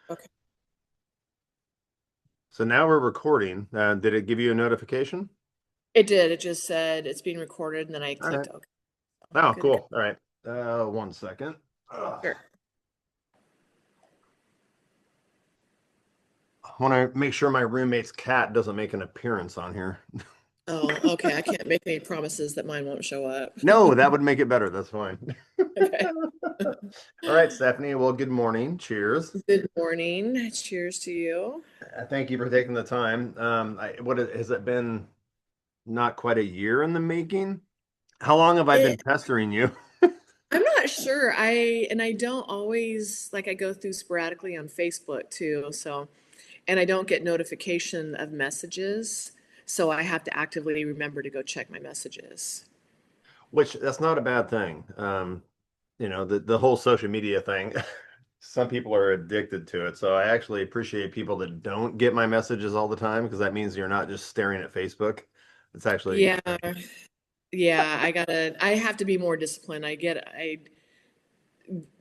Okay. So now we're recording. Did it give you a notification? It did. It just said it's being recorded, and then I All right. clicked OK. Oh, Good to go. cool. All right. 1 second. I Sure. want to make sure my roommate's cat doesn't make an appearance on here. Oh, okay. I can't make any promises that mine won't show up. No, that would make it better. That's fine. Okay. All right, Stephanie. Well, good morning. Cheers. Good morning. Cheers to you. Thank you for taking the time. Has it been not quite a year in the making? How long have I been It, pestering you? I'm not sure. I don't always like I go through sporadically on Facebook too, so and I don't get notification of messages, so I have to actively remember to go check my messages. Which that's not a bad thing. The whole social media thing. Some people are addicted to it. So I actually appreciate people that don't get my messages all the time because that means you're not just staring at Facebook. It's actually Yeah. Yeah, I have to be more disciplined. I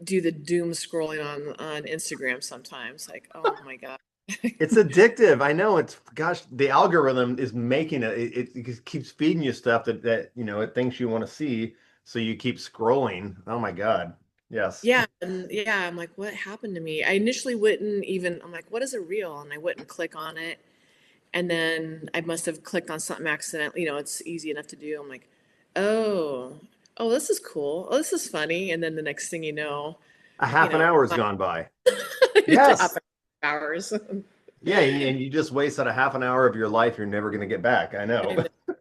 do the doom scrolling on Instagram sometimes. Like, oh my God. it's addictive. I know it's gosh, the algorithm is making it. It just keeps feeding you stuff that it thinks you want to see. So you keep scrolling. Oh my God. Yes. Yeah, and yeah, I'm like, what happened to me? I initially wouldn't even, I'm like, what is a reel? And I wouldn't click on it. And then I must have clicked on something accidentally. It's easy enough to do. I'm like, oh, oh, this is cool. Oh, this is funny. And then the next thing you know, A you half an know, hour has gone by. half Yes. an hours. Yeah, and you just wasted a half an hour of your life you're never going to get back. I know. I know.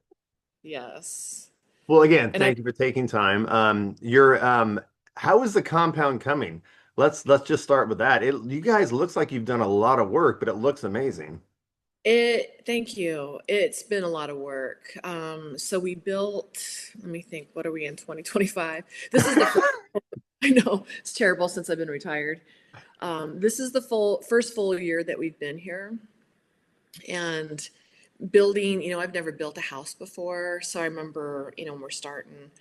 Yes. Well, again, And I thank you for taking time. How is the compound coming? Let's just start with that. You guys looks like you've done a lot of work, but it looks amazing. Thank you. It's been a lot of work. So we built, let me think, what are we in 2025? This is the first, I know it's terrible since I've been retired. This is the first full year that we've been here and building, I've never built a house before. So I remember, when we're starting,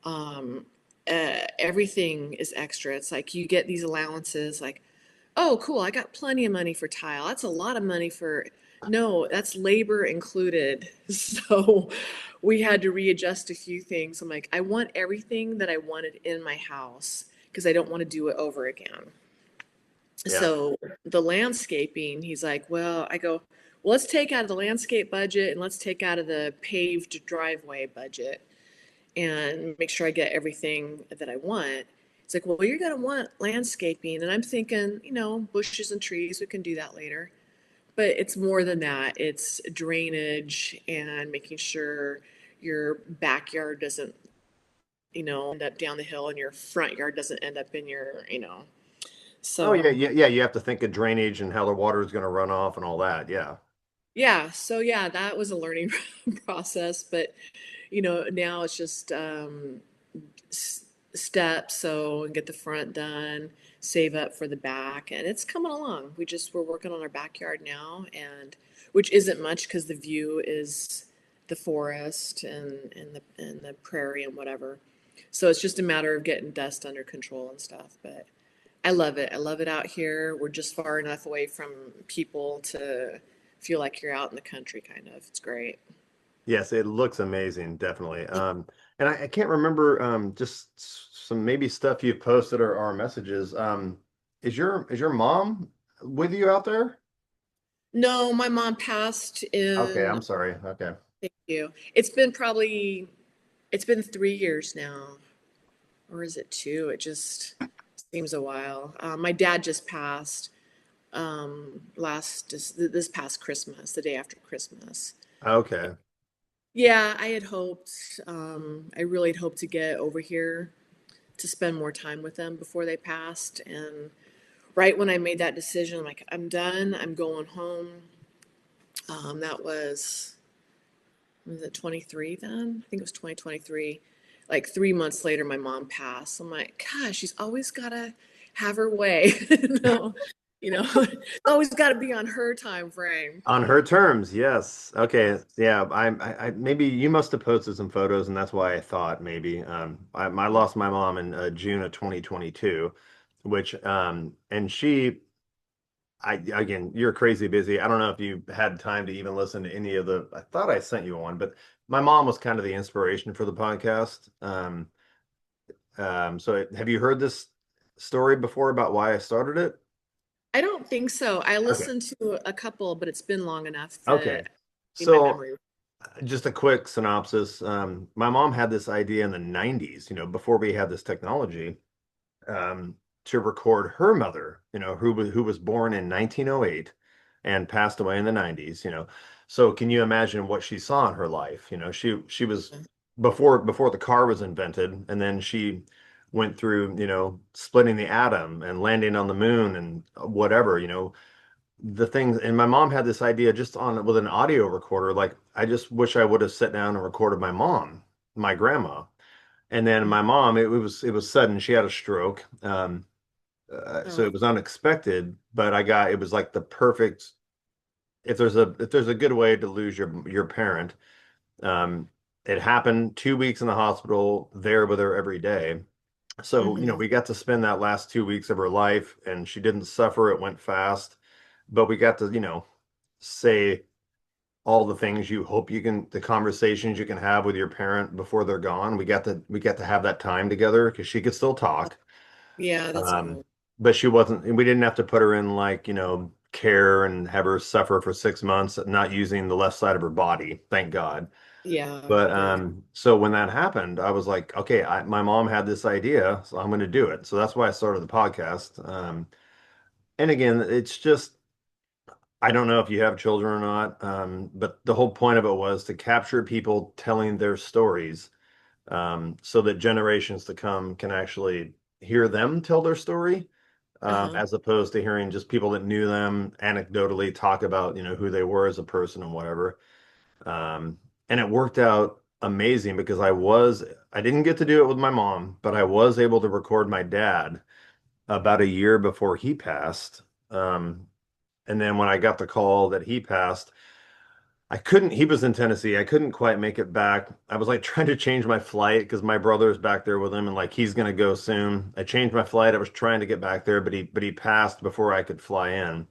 um, everything is extra. It's like you get these allowances like, oh, cool. I got plenty of money for tile. That's a lot of money for, no, that's labor included. So we had to readjust a few things. I'm like, I want everything that I wanted in my house because I don't want to do it over again. Yeah. So the landscaping, he's like, well, I go, well, let's take out of the landscape budget and let's take out of the paved driveway budget and make sure I get everything that I want. It's like, well, you're going to want landscaping. And I'm thinking, bushes and trees, we can do that later. But it's more than that. It's drainage and making sure your backyard doesn't, end up down the hill and your front yard doesn't end up in your. Oh yeah, So, yeah, yeah. You have to think of drainage and how the water is going to run off and all that. Yeah. yeah. So, yeah, that was a learning process. But, now it's just steps so get the front done, save up for the back, and it's coming along. We're working on our backyard now, and which isn't much because the view is the forest and the prairie and whatever. So it's just a matter of getting dust under control and stuff. But I love it. I love it out here. We're just far enough away from people to feel like you're out in the country, kind of. It's great. Yes, it looks amazing, definitely. And I can't remember just some maybe stuff you've posted or messages. Is your mom with you out there? No, my mom passed Okay, in, I'm sorry. Okay. thank you. It's been 3 years now, or is it two? It just seems a while. My dad just passed this past Christmas, the day after Christmas. Okay. Yeah, I really had hoped to get over here to spend more time with them before they passed. And right when I made that decision, I'm like, I'm done. I'm going home. That was it 23 then? I think it was 2023. Like 3 months later, my mom passed. I'm like, gosh, she's always got to have her way. No, it's always got to be on her time frame. On her terms, yes. Okay. Yeah, maybe you must have posted some photos and that's why I thought maybe. I lost my mom in June of 2022, which and again, you're crazy busy. I don't know if you had time to even listen to any of the, I thought I sent you one, but my mom was kind of the inspiration for the podcast. So have you heard this story before about why I started it? I don't think so. I Okay. listened to a couple, but it's been long enough Okay. that in my So memory. just a quick synopsis. My mom had this idea in the 90s, before we had this technology, to record her mother, who was born in 1908 and passed away in the 90s. So can you imagine what she saw in her life? She was before the car was invented, and then she went through, splitting the atom and landing on the moon and whatever, the things. And my mom had this idea just on with an audio recorder. Like, I just wish I would have sat down and recorded my mom, my grandma. And then my mom, it was sudden. She had a stroke. So it Oh, was unexpected, but it was like the perfect, if there's a good way to lose your parent. um it happened 2 weeks in the hospital, there with her every day. So hmm. we got to spend that last 2 weeks of her life, and she didn't suffer. It went fast, but we got to say all the things you hope the conversations you can have with your parent before they're gone. We got to have that time together because she could still talk. Yeah, that's Um, cool. but she wasn't, and we didn't have to put her in, like, care and have her suffer for 6 months not using the left side of her body, thank God. Yeah, But good. so when that happened, I was like, okay, my mom had this idea, so I'm going to do it. So that's why I started the podcast. And again, it's just, I don't know if you have children or not, but the whole point of it was to capture people telling their stories, so that generations to come can actually hear them tell their story, Uh-huh. as opposed to hearing just people that knew them anecdotally talk about, who they were as a person and whatever. Um, and it worked out amazing because I didn't get to do it with my mom, but I was able to record my dad about a year before he passed. And then when I got the call that he passed, he was in Tennessee. I couldn't quite make it back. I was like trying to change my flight because my brother's back there with him, and like he's gonna go soon. I changed my flight. I was trying to get back there, but he passed before I could fly in.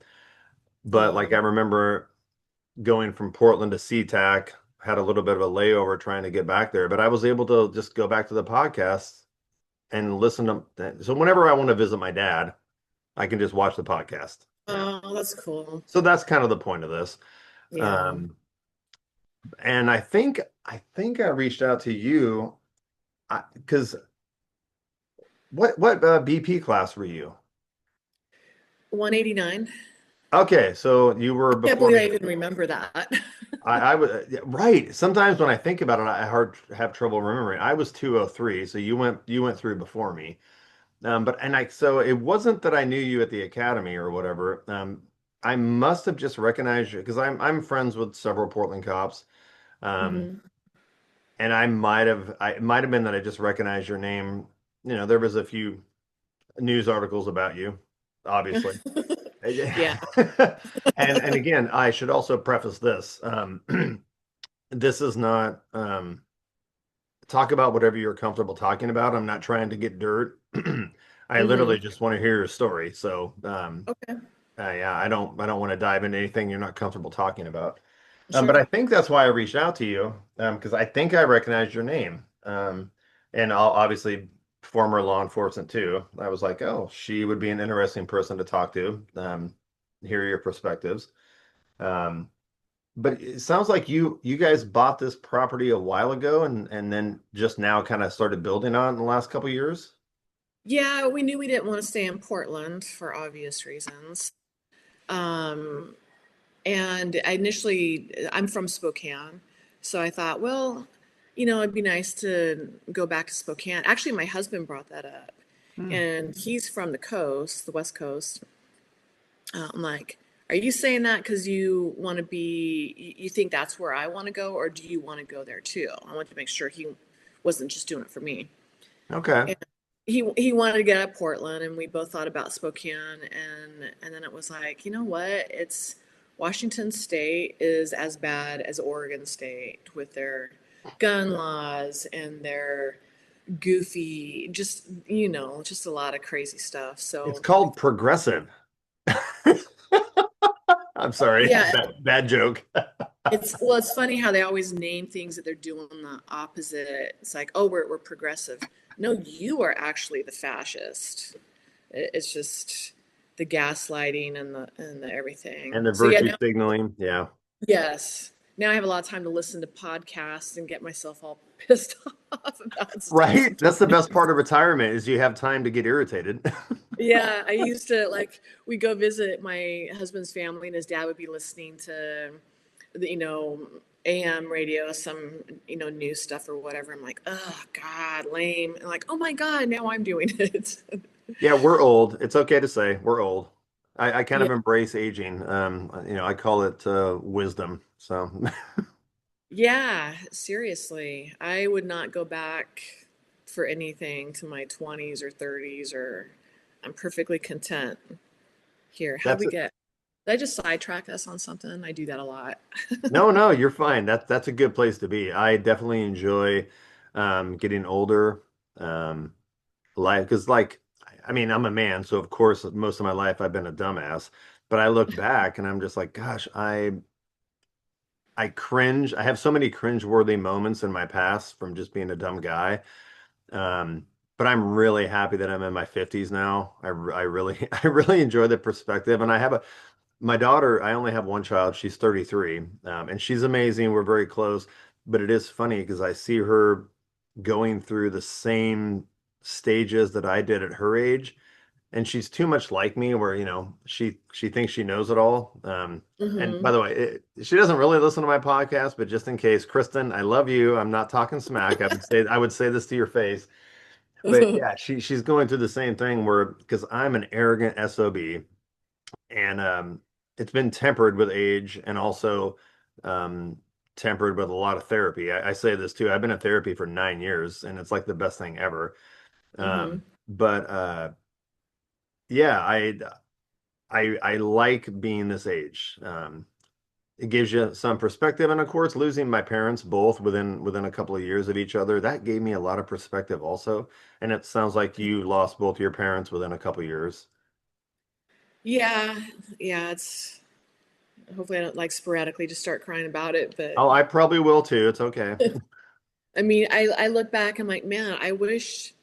But like I Oh, remember going from Portland to SeaTac, had a little bit of a layover trying to get back there, but I was able to just go back to the podcast and listen to. So whenever I want to visit my dad, I can just watch the podcast. oh, that's cool. So that's kind of the point of this. Yeah. Um, and I think I reached out to you because what BP class were you? 189. Okay, so you were Can't before believe I me. even remember that. I was yeah, right. Sometimes when I think about it, I have trouble remembering. I was 203, so you went through before me. So it wasn't that I knew you at the academy or whatever. I must have just recognized you because I'm friends with several Portland cops. Um, Hmm. and it might have been that I just recognized your name. There was a few news articles about you, obviously. Yeah. And again, I should also preface this. This is not, talk about whatever you're comfortable talking about. I'm not trying to get dirt. I literally Hmm. just want to hear your story. So, Okay. yeah, I don't want to dive into anything you're not comfortable talking about. But Sure. I think that's why I reached out to you, because I think I recognized your name. And I'll obviously former law enforcement too. I was like, oh, she would be an interesting person to talk to, hear your perspectives. Um, but it sounds like you guys bought this property a while ago, and then just now kind of started building on it in the last couple of years. Yeah, we knew we didn't want to stay in Portland for obvious reasons. Um, and I'm from Spokane, so I thought, well, it'd be nice to go back to Spokane. Actually, my husband brought that up, Hmm. and he's from the coast, the West Coast. I'm like, are you saying that because you want to you think that's where I want to go, or do you want to go there too? I wanted to make sure he wasn't just doing it for me. Okay. And he wanted to get out of Portland, and we both thought about Spokane, and then it was like, you know what? It's Washington State is as bad as Oregon State with their gun laws and their goofy, just a lot of crazy stuff. It's So called progressive. I'm sorry. Yeah, Bad joke. it's funny how they always name things that they're doing the opposite. It's like, oh, we're progressive. No, you are actually the fascist. It's just the gaslighting and the everything. And the So yeah, virtue now signaling. Yeah. yes. Now I have a lot of time to listen to podcasts and get myself all pissed off about stuff Right. sometimes. That's the best part of retirement is you have time to get irritated. Yeah, I used to like we go visit my husband's family and his dad would be listening to the AM radio, some news stuff or whatever. I'm like, oh God, lame. And like, oh my God, now I'm doing it. Yeah, we're old. It's okay to say we're old. I kind Yeah. of embrace aging. I call it wisdom. So Yeah, seriously. I would not go back for anything to my 20s or 30s or I'm perfectly content here. How'd that's we it. get? Did I just sidetrack us on something? I do that a lot. No, no, you're fine. That's a good place to be. I definitely enjoy getting older. Um, life because I mean I'm a man, so of course most of my life I've been a dumbass. But I look back and I'm just like, gosh, I cringe. I have so many cringe-worthy moments in my past from just being a dumb guy. Um, but I'm really happy that I'm in my 50s now. I really I really enjoy the perspective, and I have a my daughter. I only have one child. She's 33, and she's amazing. We're very close, but it is funny because I see her going through the same stages that I did at her age, and she's too much like me where she thinks she knows it all. And by Hmm. the way, she doesn't really listen to my podcast, but just in case, Kristen, I love you. I'm not talking smack. I would say this to your face. But yeah, she's going through the same thing where because I'm an arrogant SOB, and it's been tempered with age and also um, tempered with a lot of therapy. I say this too. I've been in therapy for 9 years, and it's like the best thing ever. Hmm. But yeah, I like being this age. It gives you some perspective, and of course, losing my parents both within a couple of years of each other, that gave me a lot of perspective also. And it sounds like you lost both your parents within a couple of years. Yeah, yeah, it's hopefully I don't like sporadically just start crying about it, but Oh, I probably will too. It's okay. I mean, I look back, I'm like, man, I wish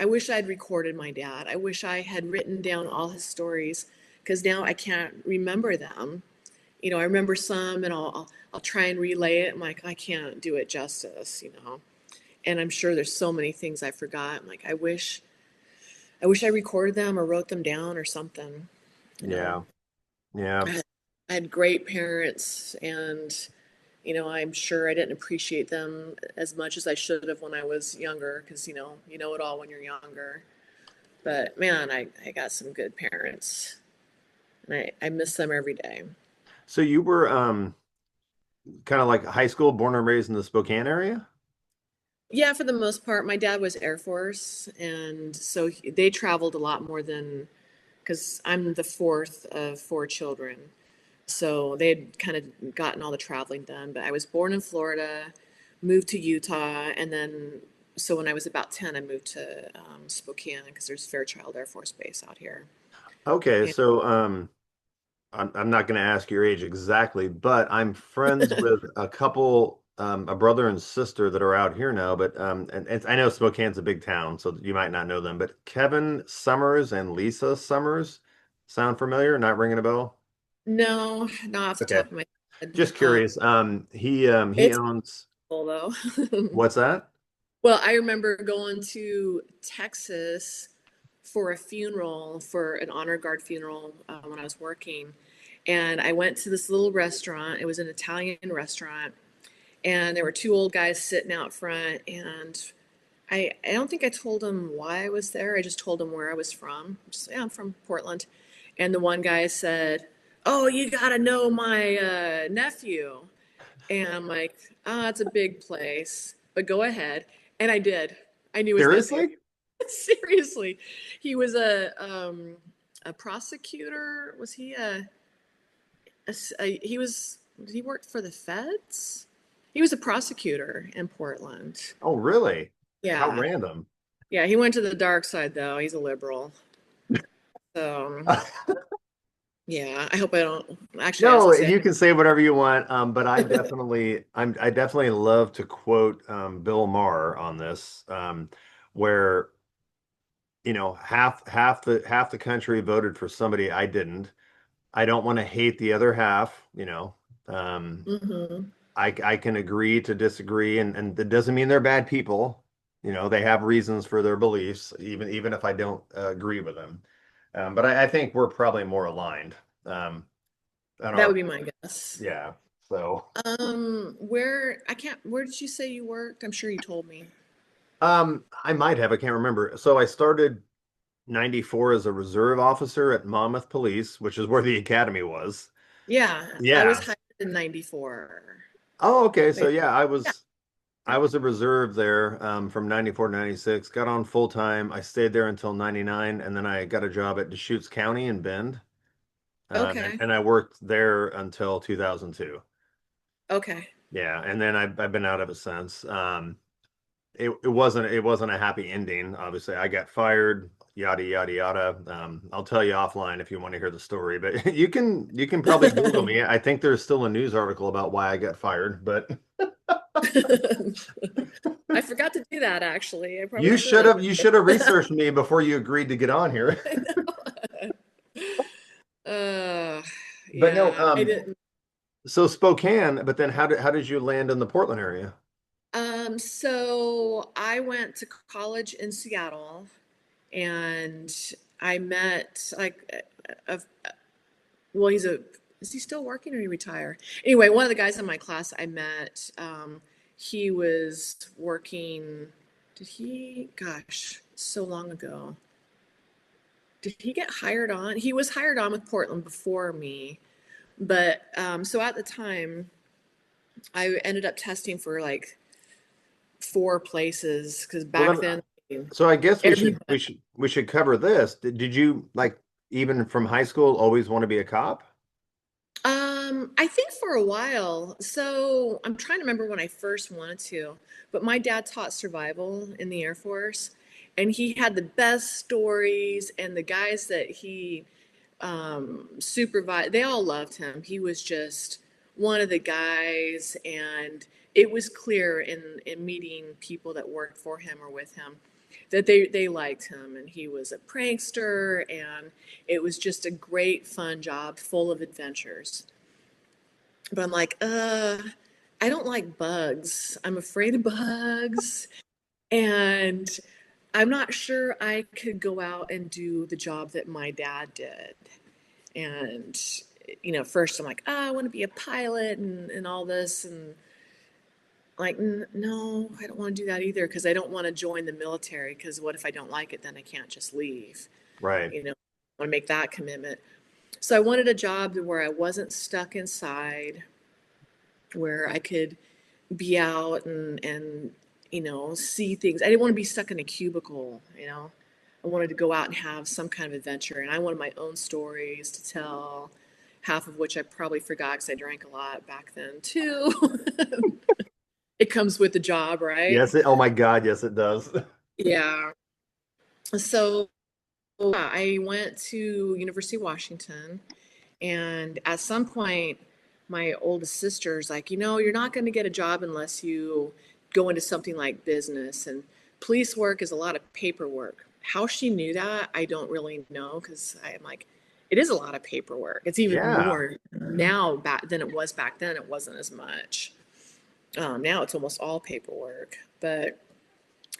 I'd recorded my dad. I wish I had written down all his stories because now I can't remember them. I remember some and I'll try and relay it. I'm like, I can't do it justice. And I'm sure there's so many things I forgot. I'm like, I wish I recorded them or wrote them down or something. You know, Yeah. Yeah. I had, I had great parents and I'm sure I didn't appreciate them as much as I should have when I was younger because you know it all when you're younger. But man, I got some good parents and I miss them every day. So you were kind of like high school, born and raised in the Spokane area? Yeah, for the most part, my dad was Air Force, and so they traveled a lot more than because I'm the fourth of four children. So they had kind of gotten all the traveling done. But I was born in Florida, moved to Utah, and then so when I was about 10, I moved to Spokane because there's Fairchild Air Force Base out here. Okay, And so I'm not going to ask your age exactly, but I'm friends with a couple, a brother and sister that are out here now. But and I know Spokane's a big town, so you might not know them. But Kevin Summers and Lisa Summers sound familiar? Not ringing a bell? no, not off the Okay, top of my head. just curious. He It's owns cool though. what's that? Well, I remember going to Texas for a funeral, for an honor guard funeral when I was working. And I went to this little restaurant. It was an Italian restaurant. And there were two old guys sitting out front. And I don't think I told them why I was there. I just told them where I was from. Just, yeah, I'm from Portland. And the one guy said, "Oh, you got to know my nephew." And I'm like, "Oh, it's a big place, but go ahead." And I did. I knew his nephew. Seriously? Seriously, he was a prosecutor. Was he he was he worked for the feds? He was a prosecutor in Portland. Oh, really? How Yeah, random. yeah. He went to the dark side though. He's a liberal. So Yeah, I hope I don't. Actually, I was No, gonna say, you can say whatever you want, but I definitely love to quote Bill Maher on this, where half the country voted for somebody I didn't. I don't want to hate the other half, hmm I can agree to disagree, and that doesn't mean they're bad people. They have reasons for their beliefs, even if I don't agree with them. But I think we're probably more aligned. On that our would be my guess. Yeah. So Where did you say you worked? I'm sure you told me. I might have, I can't remember. So I started 94 as a reserve officer at Monmouth Police, which is where the academy was. Yeah, I was Yeah. hired in '94. Oh, okay. So Wait, yeah, I yeah, was yeah. I was a reserve there from 94 to 96. Got on full time. I stayed there until 99, and then I got a job at Deschutes County in Bend. And, Okay, and I worked there until 2002. okay. Yeah, and then I've been out of it since. It wasn't a happy ending. Obviously, I got fired, yada yada yada. I'll tell you offline if you want to hear the story, but you can probably Google me. I think there's still a news article about why I got fired, but I forgot to do that actually. I probably you should should have. have you should have researched me before you agreed to get on here. I know. Uh, But no, yeah, I didn't. so Spokane, but then how did you land in the Portland area? So I went to college in Seattle and I met well, is he still working or he retired? Anyway, one of the guys in my class I met, he was working, gosh, so long ago. Did he get hired on? He was hired on with Portland before me. But so at the time, I ended up testing for like four places because Well, back then, then, so I guess we should we everybody. should we should cover this. Did you like even from high school always want to be a cop? I think for a while. So I'm trying to remember when I first wanted to, but my dad taught survival in the Air Force, and he had the best stories, and the guys that he supervised, they all loved him. He was just one of the guys, and it was clear in meeting people that worked for him or with him that they liked him, and he was a prankster, and it was just a great fun job full of adventures. But I'm like, I don't like bugs. I'm afraid of bugs. And I'm not sure I could go out and do the job that my dad did. And, first I'm like, I want to be a pilot and all this. And like, no, I don't want to do that either because I don't want to join the military because what if I don't like it? Then I can't just leave. Right. I want to make that commitment. So I wanted a job where I wasn't stuck inside, where I could be out and see things. I didn't want to be stuck in a cubicle. I wanted to go out and have some kind of adventure, and I wanted my own stories to tell, half of which I probably forgot because I drank a lot back then too. It comes with the job, right? Oh my God, yes it does. Yeah. So yeah, I went to University of Washington, and at some point, my oldest sister's like, you're not going to get a job unless you go into something like business. And police work is a lot of paperwork. How she knew that, I don't really know because I'm like, it is a lot of paperwork. It's even Yeah. more now back than it was back then. It wasn't as much. Now it's almost all paperwork. But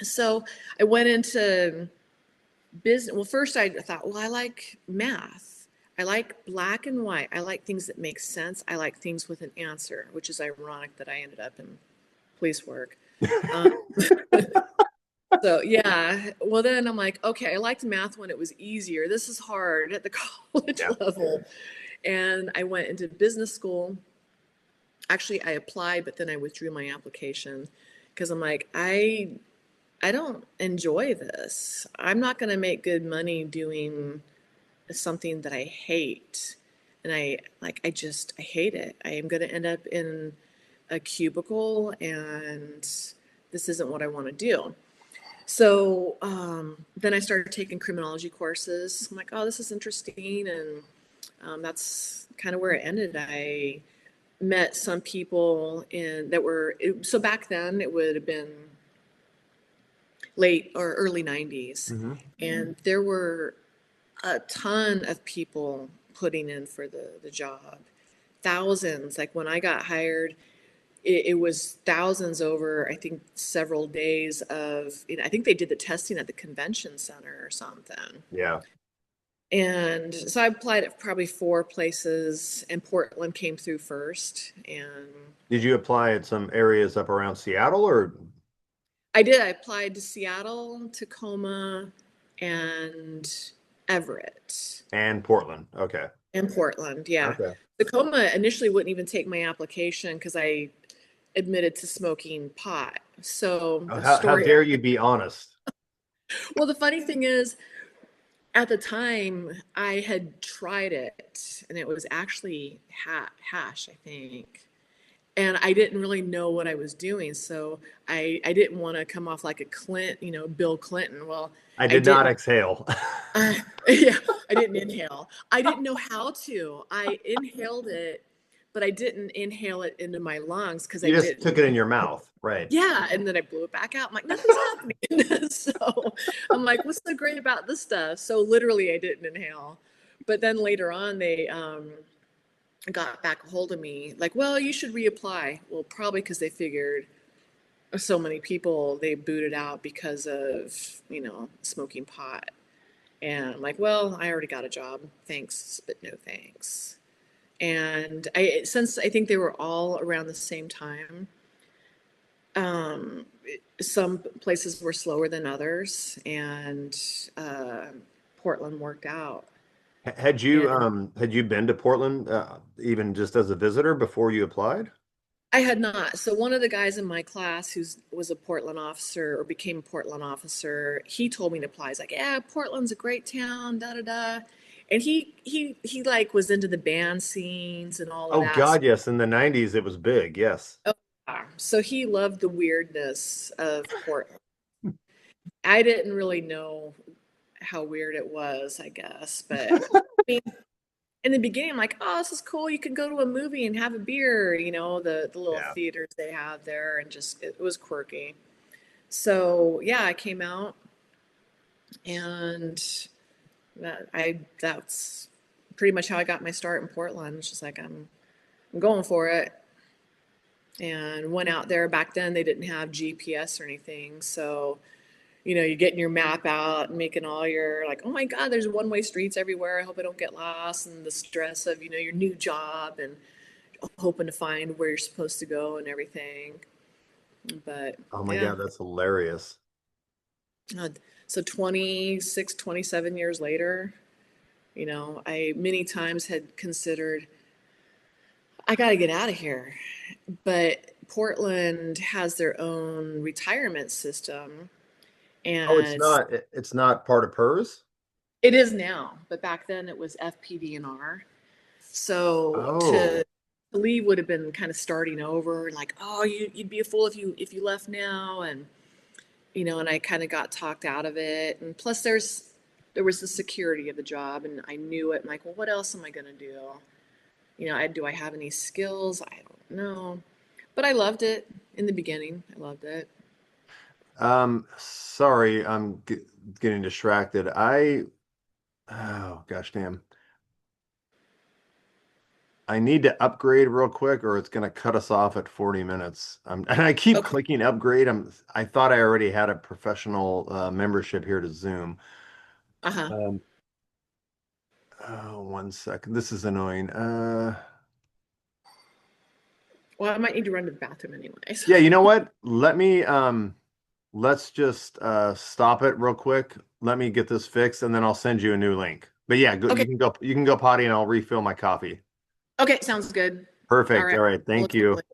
so I went into business. Well, first I thought, well, I like math. I like black and white. I like things that make sense. I like things with an answer, which is ironic that I ended up in police work. Um, so yeah, well then I'm like, okay, I liked math when it was easier. This is hard at the college Yeah. level. And I went into business school. Actually, I applied, but then I withdrew my application because I'm like, I don't enjoy this. I'm not going to make good money doing something that I hate. And I hate it. I am going to end up in a cubicle and this isn't what I want to do. So then I started taking criminology courses. I'm like, oh, this is interesting. And That's kind of where it ended. I met some people that were, so back then it would have been late or early 90s. Hmm. And there were a ton of people putting in for the job. Thousands. Like when I got hired, it was thousands over, I think, several days of, I think they did the testing at the convention center or something. Yeah. And so I applied at probably four places, and Portland came through first. And Did you apply at some areas up around Seattle or I did. I applied to Seattle, Tacoma, and Everett, and Portland? Okay. and Portland. Yeah. Okay. Tacoma initially wouldn't even take my application because I admitted to smoking pot. So the How story, dare you be honest? well, the funny thing is, at the time, I had tried it, and it was actually hash, I think. And I didn't really know what I was doing, so I didn't want to come off like a Bill Clinton. Well, I I did not didn't. exhale. Uh, yeah, I didn't inhale. I didn't know how to. I inhaled it, but I didn't inhale it into my lungs because I You just didn't. took it in your mouth, right? Yeah, and then I blew it back out. I'm like, nothing's happening. So I'm like, what's so great about this stuff? So literally, I didn't inhale. But then later on, they got back a hold of me, like, well, you should reapply. Well, probably because they figured so many people they booted out because of, smoking pot. And I'm like, well, I already got a job. Thanks, but no thanks. And since I think they were all around the same time, um, some places were slower than others, and uh, Portland worked out. And Had you been to Portland even just as a visitor before you applied? I had not. So one of the guys in my class who was a Portland officer or became a Portland officer, he told me to apply. He's like, "Yeah, Portland's a great town, da da da," and he like was into the band scenes and all of Oh that. God, yes. In the 90s it was big, yes. Oh, yeah. So he loved the weirdness of Portland. I didn't really know how weird it was, I guess, but I mean, in the beginning, I'm like, oh, this is cool. You can go to a movie and have a beer, the little Yeah. theaters they have there, and just it was quirky. So yeah, I came out, and that's pretty much how I got my start in Portland. It's just like I'm going for it, and went out there. Back then, they didn't have GPS or anything, so you're getting your map out and making all your like, oh my God, there's one-way streets everywhere. I hope I don't get lost, and the stress of, your new job and hoping to find where you're supposed to go and everything. But Oh my yeah, God, that's hilarious. uh, so 26, 27 years later, I many times had considered, I got to get out of here. But Portland has their own retirement system, Oh, and it's not part of PERS? it is now, but back then it was FPDNR. So Oh, to leave would have been kind of starting over, like, oh, you'd be a fool if you left now, and I kind of got talked out of it. And plus, there was the security of the job, and I knew it. I'm like, well, what else am I gonna do? Do I have any skills? I don't know, but I loved it in the beginning. I loved it. sorry, I'm getting distracted. Oh gosh, damn. I need to upgrade real quick or it's going to cut us off at 40 minutes. And I keep Okay. clicking upgrade. I thought I already had a professional membership here to Zoom. Uh-huh. Um, oh, 1 second. This is annoying. Well, I might need to run to the bathroom anyways. Yeah, you know what? Let's just stop it real quick. Let me get this fixed and then I'll send you a new link. But yeah, Okay. you can go potty and I'll refill my coffee. Okay. Sounds good. All Perfect. right. All right. I'll Thank look for the you. link.